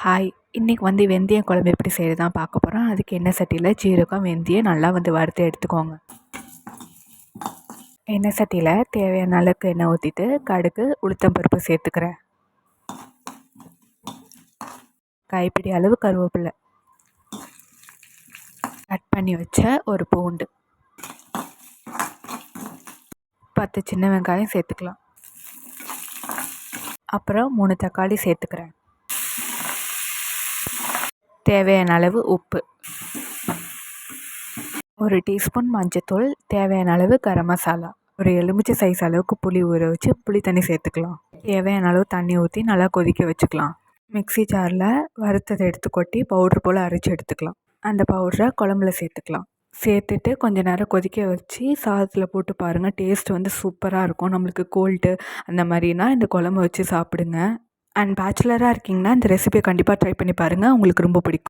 Hi, இன்றைக்கி வெந்தயம் குழம்பு எப்படி செய்கிறது தான் பார்க்க போகிறோம். அதுக்கு எண்ணெய் சட்டியில் ஜீரகம் வெந்தயம் நல்லா வறுத்து எடுத்துக்கோங்க. எண்ணெய் சட்டியில் தேவையான அளவுக்கு எண்ணெய் ஊற்றிட்டு கடுகு உளுத்தம்பருப்பு சேர்த்துக்கிறேன். கைப்பிடி அளவு கருவேப்பிலை, கட் பண்ணி வச்ச ஒரு பூண்டு, 10 சின்ன வெங்காயம் சேர்த்துக்கலாம். அப்புறம் 3 தக்காளி சேர்த்துக்கிறேன். தேவையான அளவு உப்பு, 1 டீஸ்பூன் மஞ்சத்தூள், தேவையான அளவு கரம் மசாலா, ஒரு எலுமிச்சை சைஸ் அளவுக்கு புளி ஊற வச்சு புளி தண்ணி சேர்த்துக்கலாம். தேவையான அளவு தண்ணி ஊற்றி நல்லா கொதிக்க வச்சுக்கலாம். மிக்ஸி ஜாரில் வறுத்ததை எடுத்து கொட்டி பவுட்ரு போல் அரைச்சி எடுத்துக்கலாம். அந்த பவுடரை குழம்புல சேர்த்துக்கலாம். சேர்த்துட்டு கொஞ்சம் நேரம் கொதிக்க வச்சு சாதத்தில் போட்டு பாருங்கள். டேஸ்ட் சூப்பராக இருக்கும். நம்மளுக்கு கோல்டு அந்த மாதிரினா இந்த குழம்பு வச்சு சாப்பிடுங்க. அண்ட் பேச்சுலராக இருக்கீங்கன்னா இந்த ரெசிபியை கண்டிப்பாக ட்ரை பண்ணி பாருங்கள். உங்களுக்கு ரொம்ப பிடிக்கும்.